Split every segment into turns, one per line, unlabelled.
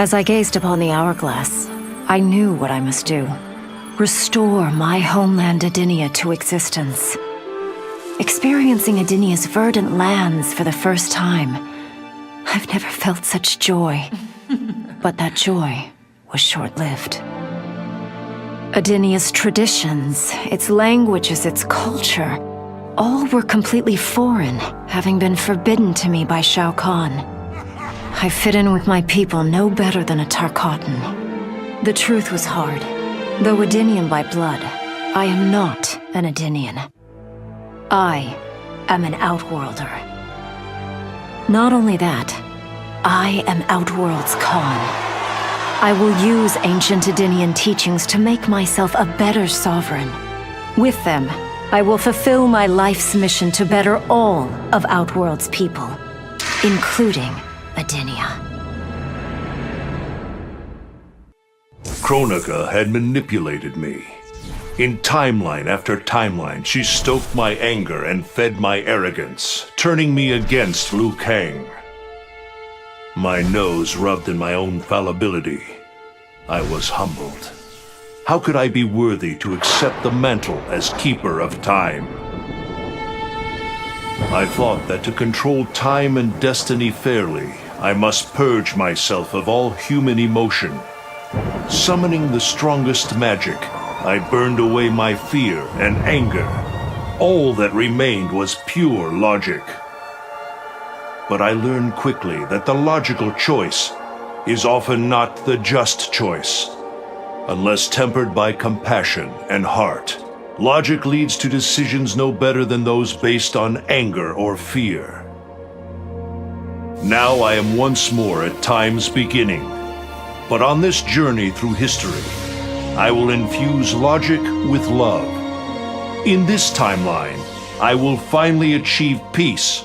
As I gazed upon the hourglass, I knew what I must do. Restore my homeland Adinia to existence. Experiencing Adinia's verdant lands for the first time, I've never felt such joy. But that joy was short-lived. Adinia's traditions, its languages, its culture, all were completely foreign, having been forbidden to me by Shao Kahn. I fit in with my people no better than a Tarkatan. The truth was hard. Though Adinian by blood, I am not an Adinian. I am an Outworlder. Not only that, I am Outworld's Khan. I will use ancient Adinian teachings to make myself a better sovereign. With them, I will fulfill my life's mission to better all of Outworld's people, including Adinia.
Kronika had manipulated me. In timeline after timeline, she stoked my anger and fed my arrogance, turning me against Liu Kang. My nose rubbed in my own fallibility. I was humbled. How could I be worthy to accept the mantle as keeper of time? I thought that to control time and destiny fairly, I must purge myself of all human emotion. Summoning the strongest magic, I burned away my fear and anger. All that remained was pure logic. But I learned quickly that the logical choice is often not the just choice. Unless tempered by compassion and heart, logic leads to decisions no better than those based on anger or fear. Now I am once more at time's beginning. But on this journey through history, I will infuse logic with love. In this timeline, I will finally achieve peace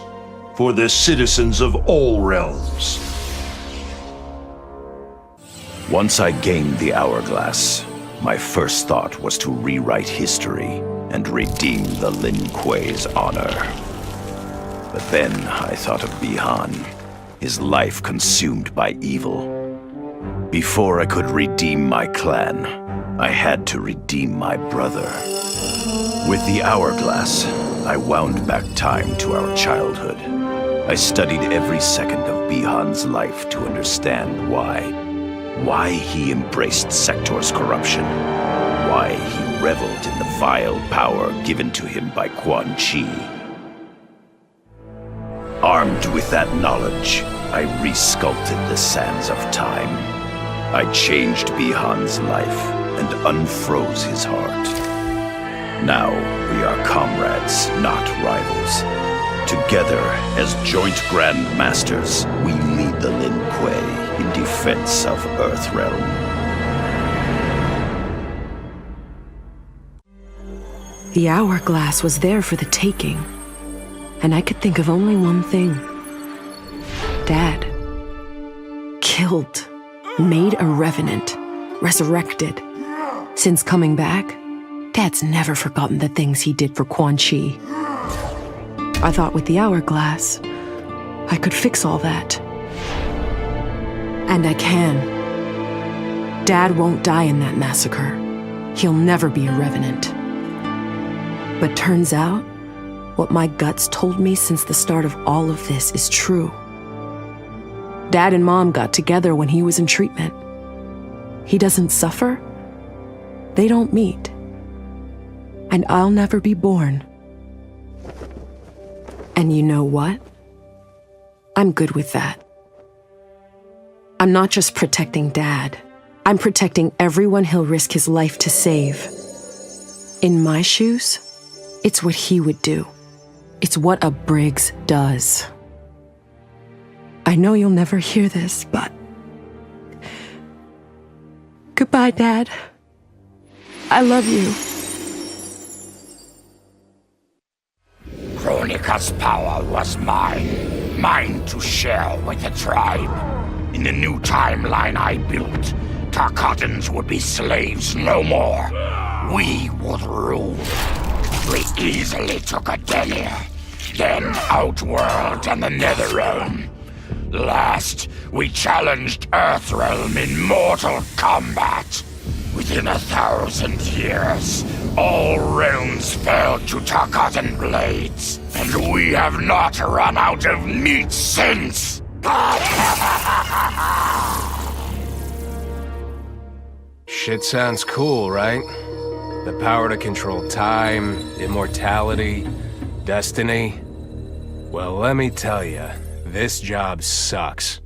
for the citizens of all realms.
Once I gained the hourglass, my first thought was to rewrite history and redeem the Lin Kuei's honor. But then I thought of Bi-Han, his life consumed by evil. Before I could redeem my clan, I had to redeem my brother. With the hourglass, I wound back time to our childhood. I studied every second of Bi-Han's life to understand why he embraced Sector's corruption, why he reveled in the vile power given to him by Quan Chi. Armed with that knowledge, I resculpted the sands of time. I changed Bi-Han's life and unfroze his heart. Now we are comrades, not rivals. Together, as joint Grand Masters, we lead the Lin Kuei in defense of Earthrealm.
The hourglass was there for the taking, and I could think of only one thing. Dad. Killed. Made a revenant. Resurrected. Since coming back, Dad's never forgotten the things he did for Quan Chi. I thought with the hourglass, I could fix all that. And I can. Dad won't die in that massacre. He'll never be a revenant. But turns out, what my guts told me since the start of all of this is true. Dad and Mom got together when he was in treatment. He doesn't suffer. They don't meet. And I'll never be born. And you know what? I'm good with that. I'm not just protecting Dad. I'm protecting everyone he'll risk his life to save. In my shoes, it's what he would do. It's what a Briggs does. I know you'll never hear this, but... Goodbye, Dad. I love you.
Kronika's power was mine. Mine to share with the tribe. In the new timeline I built, Tarkatans would be slaves no more. We would rule. We easily took Adenia, then Outworld and the Netherrealm. Last, we challenged Earthrealm in mortal combat. Within 1,000 years, all realms fell to Tarkatan blades, and we have not run out of meat since!
Shit sounds cool, right? The power to control time, immortality, destiny. Well, let me tell you, this job sucks.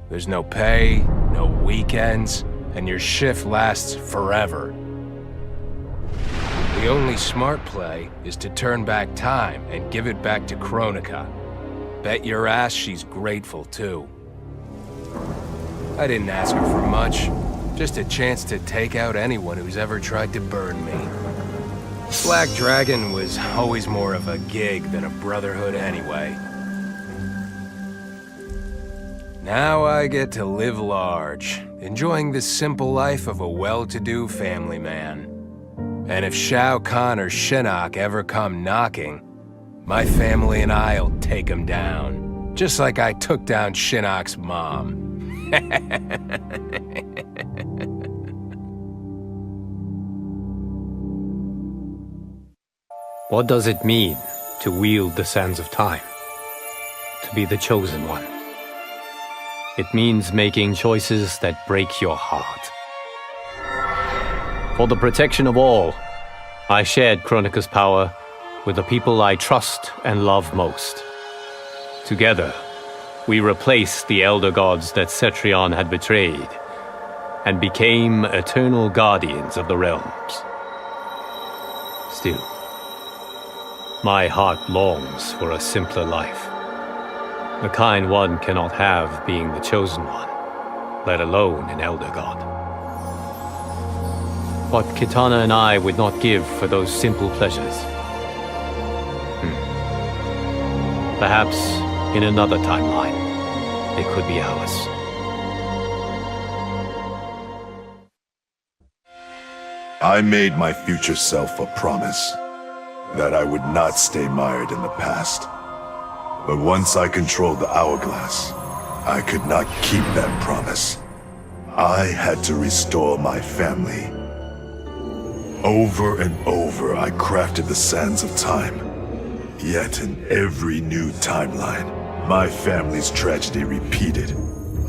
There's no pay, no weekends, and your shift lasts forever. The only smart play is to turn back time and give it back to Kronika. Bet your ass she's grateful, too. I didn't ask her for much, just a chance to take out anyone who's ever tried to burn me. Black Dragon was always more of a gig than a brotherhood anyway. Now I get to live large, enjoying the simple life of a well-to-do family man. And if Shao Kahn or Shinnok ever come knocking, my family and I'll take them down, just like I took down Shinnok's mom.
What does it mean to wield the sands of time? To be the chosen one? It means making choices that break your heart. For the protection of all, I shared Kronika's power with the people I trust and love most. Together, we replaced the elder gods that Cetrion had betrayed, and became eternal guardians of the realms. Still, my heart longs for a simpler life. The kind one cannot have being the chosen one, let alone an elder god. What Kitana and I would not give for those simple pleasures. Perhaps in another timeline, it could be ours.
I made my future self a promise that I would not stay mired in the past. But once I controlled the hourglass, I could not keep that promise. I had to restore my family. Over and over, I crafted the sands of time. Yet in every new timeline, my family's tragedy repeated.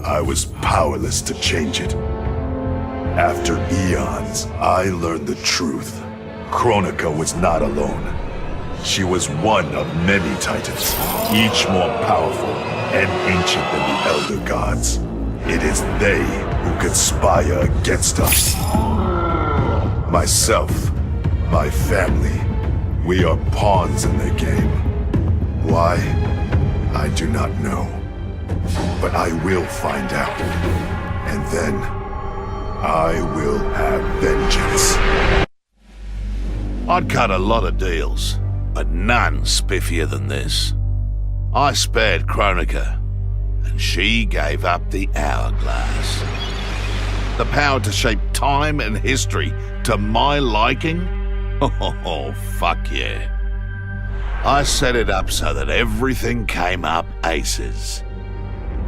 I was powerless to change it. After eons, I learned the truth. Kronika was not alone. She was one of many titans, each more powerful and ancient than the elder gods. It is they who conspire against us. Myself, my family, we are pawns in their game. Why? I do not know. But I will find out. And then, I will have vengeance.
I'd cut a lot of deals, but none spiffier than this. I spared Kronika, and she gave up the hourglass. The power to shape time and history to my liking? Oh, fuck yeah. I set it up so that everything came up aces.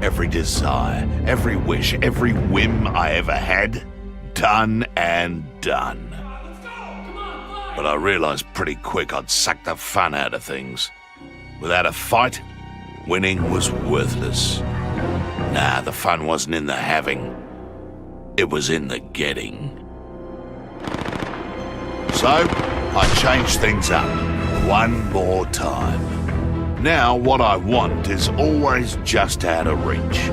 Every desire, every wish, every whim I ever had, done and done. But I realized pretty quick I'd sucked the fun out of things. Without a fight, winning was worthless. Nah, the fun wasn't in the having. It was in the getting. So, I changed things up one more time. Now what I want is always just out of reach.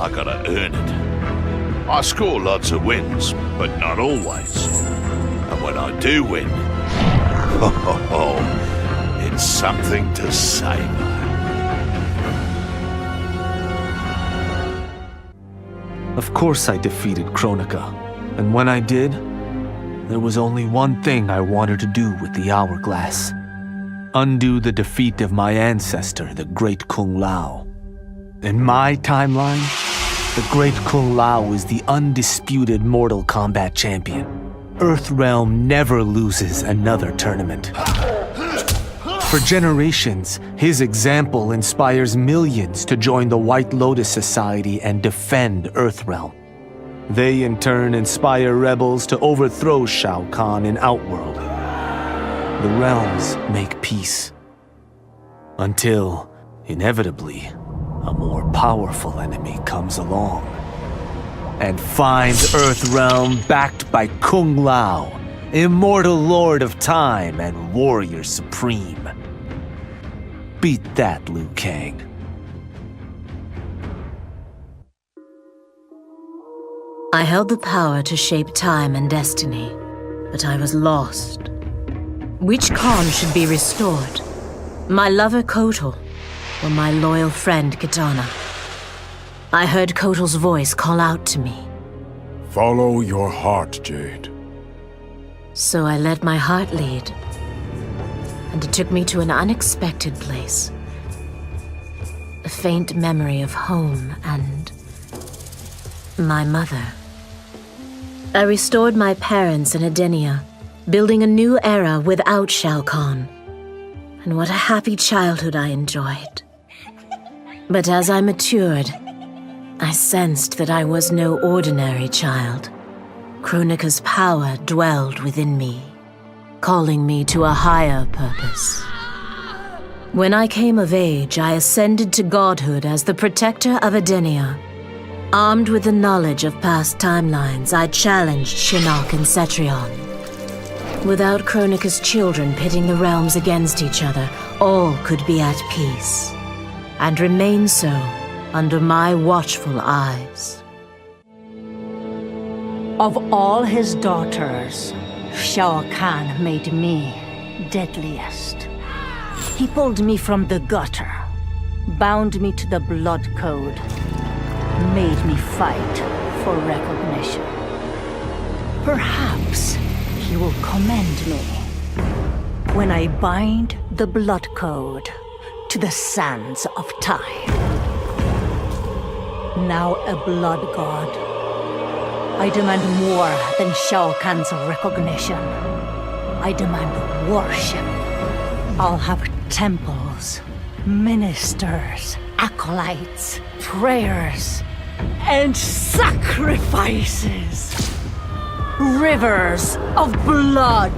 I gotta earn it. I score lots of wins, but not always. And when I do win, it's something to savor.
Of course I defeated Kronika, and when I did, there was only one thing I wanted to do with the hourglass. Undo the defeat of my ancestor, the Great Kung Lao. In my timeline, the Great Kung Lao is the undisputed Mortal Kombat champion. Earthrealm never loses another tournament. For generations, his example inspires millions to join the White Lotus Society and defend Earthrealm. They in turn inspire rebels to overthrow Shao Kahn in Outworld. The realms make peace. Until, inevitably, a more powerful enemy comes along and finds Earthrealm backed by Kung Lao, immortal lord of time and warrior supreme. Beat that, Liu Kang.
I held the power to shape time and destiny, but I was lost. Which Khan should be restored? My lover Kotal, or my loyal friend Kitana? I heard Kotal's voice call out to me.
Follow your heart, Jade.
So I let my heart lead, and it took me to an unexpected place. A faint memory of home and my mother. I restored my parents in Edenia, building a new era without Shao Kahn. And what a happy childhood I enjoyed. But as I matured, I sensed that I was no ordinary child. Kronika's power dwelled within me, calling me to a higher purpose. When I came of age, I ascended to godhood as the protector of Edenia. Armed with the knowledge of past timelines, I challenged Shinnok and Cetrion. Without Kronika's children pitting the realms against each other, all could be at peace, and remain so under my watchful eyes.
Of all his daughters, Shao Kahn made me deadliest. He pulled me from the gutter, bound me to the blood code, made me fight for recognition. Perhaps he will commend me when I bind the blood code to the sands of time. Now a blood god, I demand more than Shao Kahn's recognition. I demand worship. I'll have temples, ministers, acolytes, prayers, and sacrifices. Rivers of blood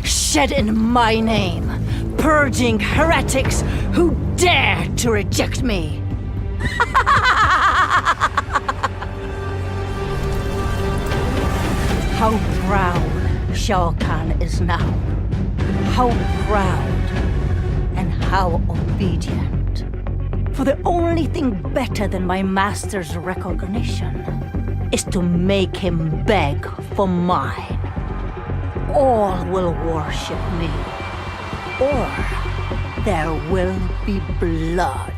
shed in my name, purging heretics who dare to reject me. How proud Shao Kahn is now. How proud and how obedient. For the only thing better than my master's recognition is to make him beg for mine. All will worship me, or there will be blood.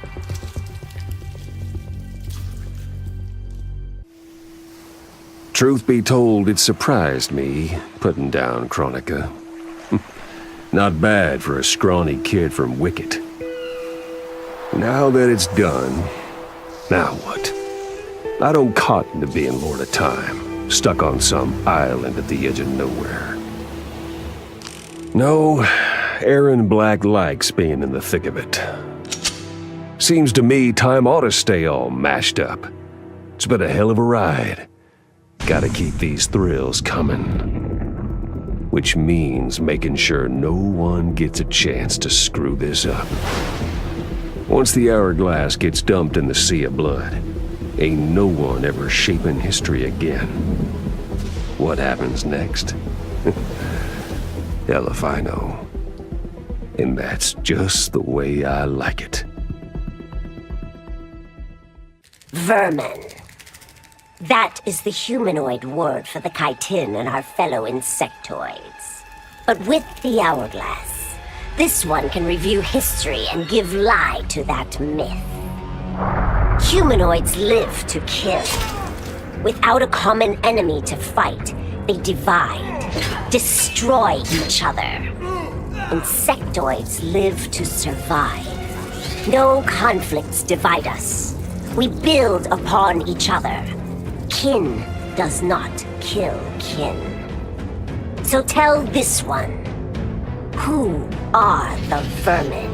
Truth be told, it surprised me, putting down Kronika. Not bad for a scrawny kid from Wicket. Now that it's done, now what? I don't cotton to being Lord of Time, stuck on some island at the edge of nowhere. No, Aaron Black likes being in the thick of it. Seems to me time ought to stay all mashed up. It's been a hell of a ride. Gotta keep these thrills coming. Which means making sure no one gets a chance to screw this up. Once the hourglass gets dumped in the sea of blood, ain't no one ever shaping history again. What happens next? Hell if I know. And that's just the way I like it.
Vermin. That is the humanoid word for the chitin and our fellow insectoids. But with the hourglass, this one can review history and give lie to that myth. Humanoids live to kill. Without a common enemy to fight, they divide, destroy each other. Insectoids live to survive. No conflicts divide us. We build upon each other. Kin does not kill kin. So tell this one, Who are the vermin?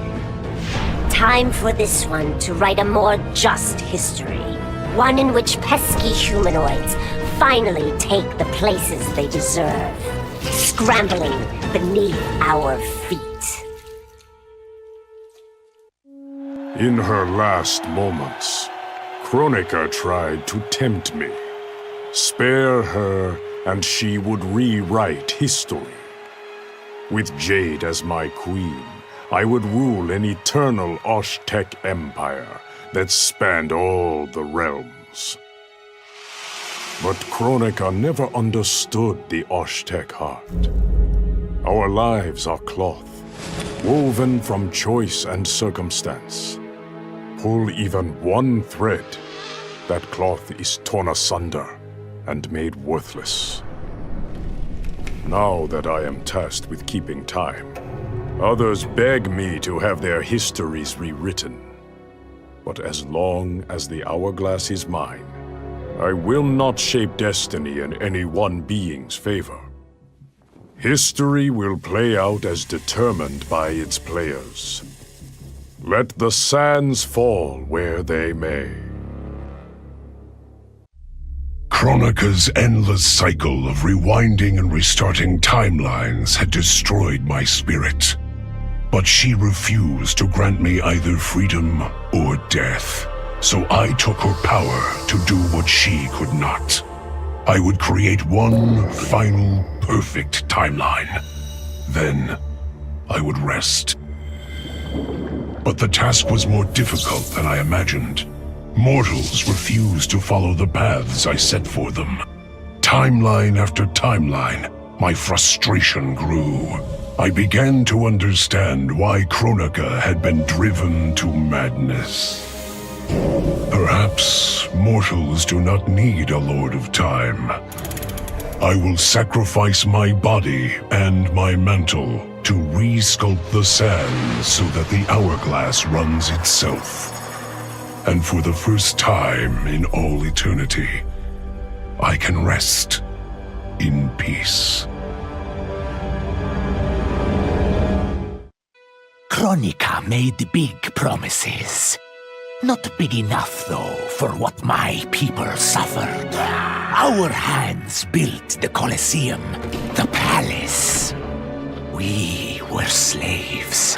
Time for this one to write a more just history. One in which pesky humanoids finally take the places they deserve, scrambling beneath our feet.
In her last moments, Kronika tried to tempt me. Spare her, and she would rewrite history. With Jade as my queen, I would rule an eternal Osh-Tech empire that spanned all the realms. But Kronika never understood the Osh-Tech heart. Our lives are cloth, woven from choice and circumstance. Pull even one thread, that cloth is torn asunder and made worthless. Now that I am tasked with keeping time, others beg me to have their histories rewritten. But as long as the hourglass is mine, I will not shape destiny in any one being's favor. History will play out as determined by its players. Let the sands fall where they may.
Kronika's endless cycle of rewinding and restarting timelines had destroyed my spirit. But she refused to grant me either freedom or death. So I took her power to do what she could not. I would create one final, perfect timeline. Then I would rest. But the task was more difficult than I imagined. Mortals refused to follow the paths I set for them. Timeline after timeline, my frustration grew. I began to understand why Kronika had been driven to madness. Perhaps mortals do not need a Lord of Time. I will sacrifice my body and my mantle to re-sculpt the sands so that the hourglass runs itself. And for the first time in all eternity, I can rest in peace.
Kronika made big promises. Not big enough, though, for what my people suffered. Our hands built the Colosseum, the palace. We were slaves.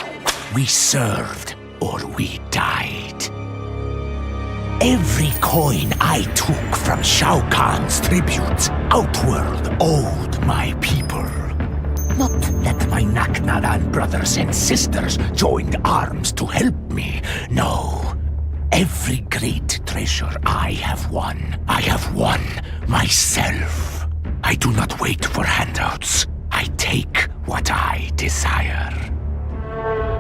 We served or we died. Every coin I took from Shao Kahn's tributes outworld owed my people. Not that my Naknadan brothers and sisters joined arms to help me, no. Every great treasure I have won myself. I do not wait for handouts. I take what I desire.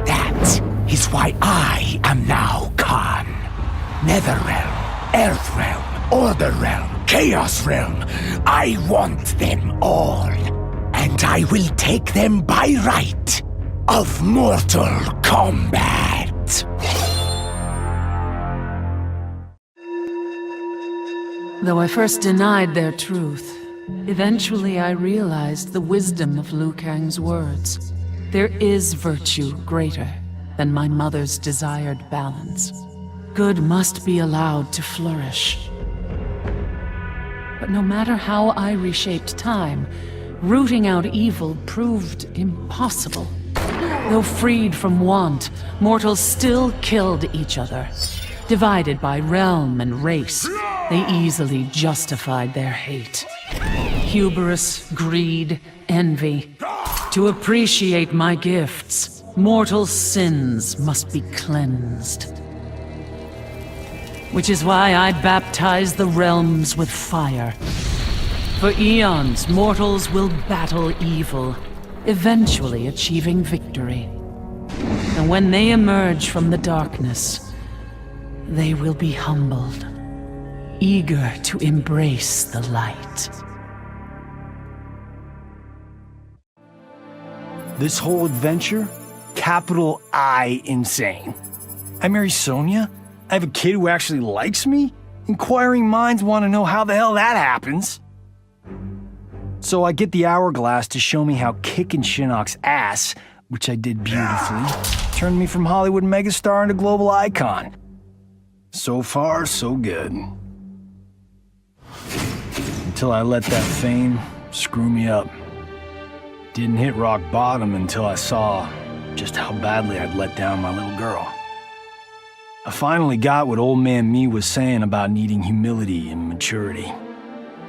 That is why I am now Khan. Netherrealm, Earthrealm, Order Realm, Chaos Realm. I want them all. And I will take them by right of Mortal Kombat.
Though I first denied their truth, eventually I realized the wisdom of Liu Kang's words. There is virtue greater than my mother's desired balance. Good must be allowed to flourish. But no matter how I reshaped time, rooting out evil proved impossible. Though freed from want, mortals still killed each other. Divided by realm and race, they easily justified their hate. Hubris, greed, envy. To appreciate my gifts, mortal sins must be cleansed. Which is why I baptize the realms with fire. For eons, mortals will battle evil, eventually achieving victory. And when they emerge from the darkness, they will be humbled, eager to embrace the light.
This whole adventure, capital I insane. I marry Sonia? I have a kid who actually likes me? Inquiring minds want to know how the hell that happens. So I get the hourglass to show me how kicking Shinnok's ass which I did beautifully, turned me from Hollywood megastar into global icon. So far, so good. Until I let that fame screw me up. Didn't hit rock bottom until I saw just how badly I'd let down my little girl. I finally got what old man me was saying about needing humility and maturity.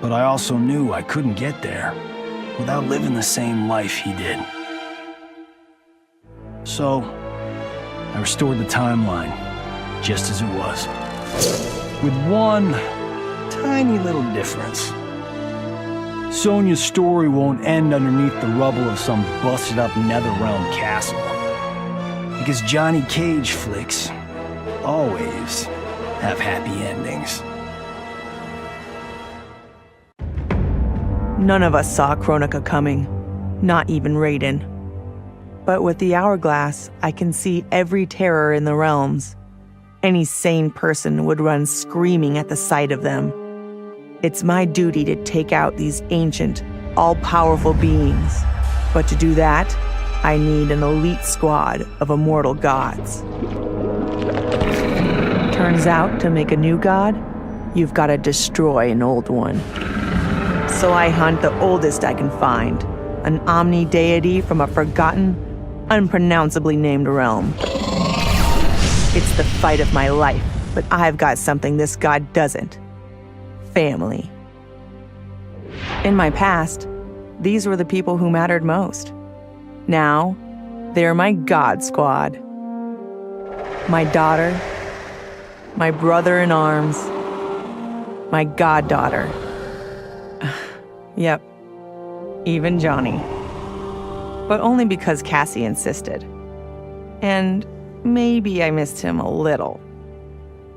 But I also knew I couldn't get there without living the same life he did. So, I restored the timeline just as it was. With one tiny little difference. Sonia's story won't end underneath the rubble of some busted-up Netherrealm castle. Because Johnny Cage flicks always have happy endings.
None of us saw Kronika coming, not even Raiden. But with the hourglass, I can see every terror in the realms. Any sane person would run screaming at the sight of them. It's my duty to take out these ancient, all-powerful beings. But to do that, I need an elite squad of immortal gods. Turns out, to make a new god, you've got to destroy an old one. So I hunt the oldest I can find, an omni-deity from a forgotten, unpronounceably named realm. It's the fight of my life, but I've got something this god doesn't. Family. In my past, these were the people who mattered most. Now, they're my god squad. My daughter, my brother in arms, my goddaughter. Yep, even Johnny. But only because Cassie insisted. And maybe I missed him a little.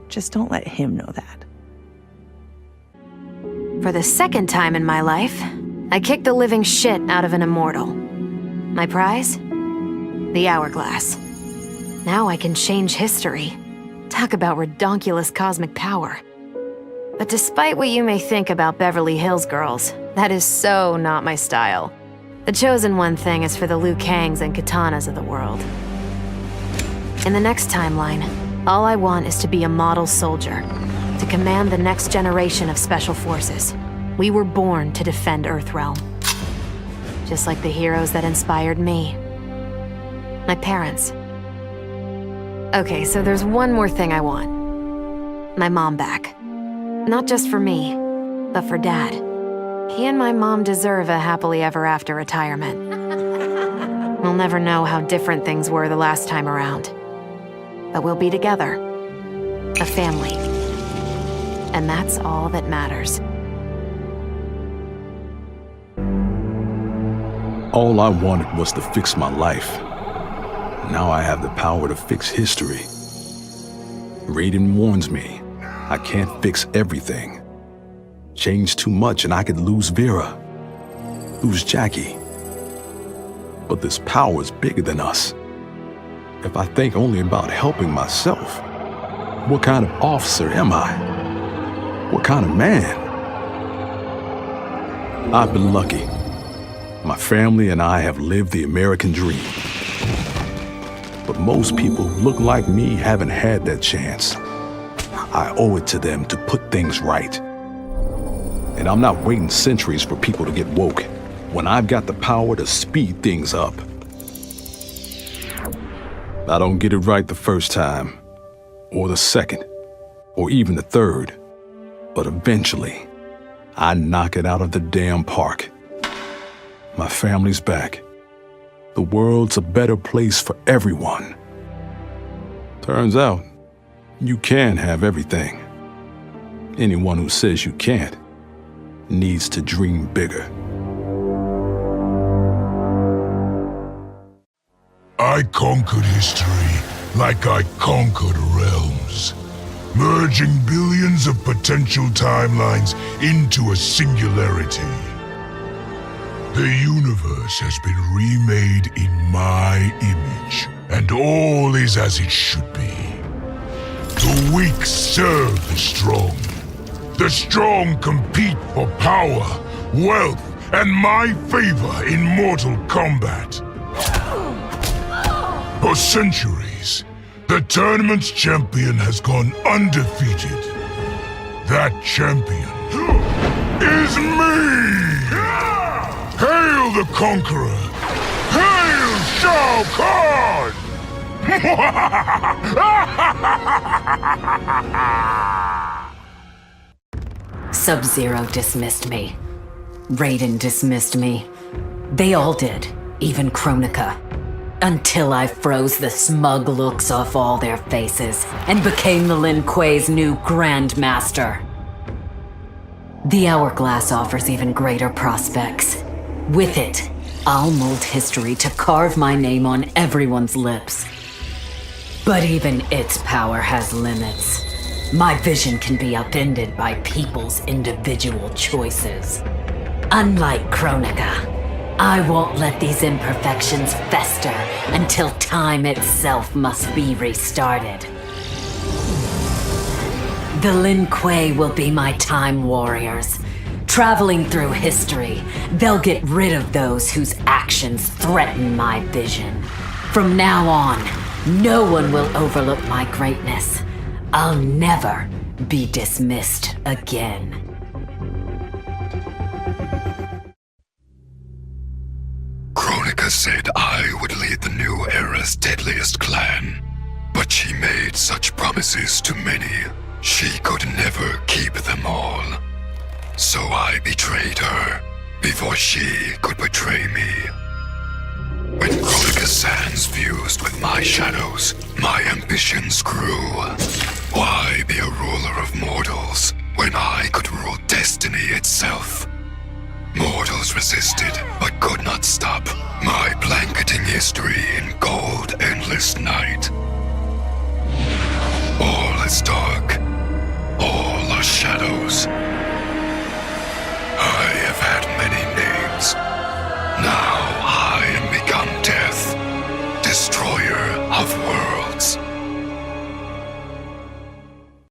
Just don't let him know that.
For the second time in my life, I kicked the living shit out of an immortal. My prize? The hourglass. Now I can change history. Talk about redonkulous cosmic power. But despite what you may think about Beverly Hills girls, that is so not my style. The chosen one thing is for the Liu Kangs and Katanas of the world. In the next timeline, all I want is to be a model soldier, to command the next generation of special forces. We were born to defend Earthrealm. Just like the heroes that inspired me. My parents. Okay, so there's one more thing I want. My mom back. Not just for me, but for Dad. He and my mom deserve a happily ever after retirement. We'll never know how different things were the last time around. But we'll be together. A family. And that's all that matters.
All I wanted was to fix my life. Now I have the power to fix history. Raiden warns me, I can't fix everything. Change too much and I could lose Vera, lose Jackie. But this power is bigger than us. If I think only about helping myself, what kind of officer am I? What kind of man? I've been lucky. My family and I have lived the American dream. But most people who look like me haven't had that chance. I owe it to them to put things right. And I'm not waiting centuries for people to get woke when I've got the power to speed things up. I don't get it right the first time, or the second, or even the third. But eventually, I knock it out of the damn park. My family's back. The world's a better place for everyone. Turns out, you can have everything. Anyone who says you can't needs to dream bigger. I conquered history like I conquered realms, merging billions of potential timelines into a singularity. The universe has been remade in my image, and all is as it should be. The weak serve the strong. The strong compete for power, wealth, and my favor in mortal combat. For centuries, the tournament's champion has gone undefeated. That champion is me! Hail the Conqueror! Hail Shao Kahn!
Sub-Zero dismissed me. Raiden dismissed me. They all did, even Kronika. Until I froze the smug looks off all their faces and became the Lin Kuei's new Grand Master. The Hourglass offers even greater prospects. With it, I'll mold history to carve my name on everyone's lips. But even its power has limits. My vision can be upended by people's individual choices. Unlike Kronika, I won't let these imperfections fester until time itself must be restarted. The Lin Kuei will be my time warriors. Traveling through history, they'll get rid of those whose actions threaten my vision. From now on, no one will overlook my greatness. I'll never be dismissed again.
Kronika said I would lead the new era's deadliest clan. But she made such promises to many, she could never keep them all. So I betrayed her, before she could betray me. When Kronika's sands fused with my shadows, my ambitions grew. Why be a ruler of mortals, when I could rule destiny itself? Mortals resisted, but could not stop my blanketing history in gold endless night. All is dark. All are shadows.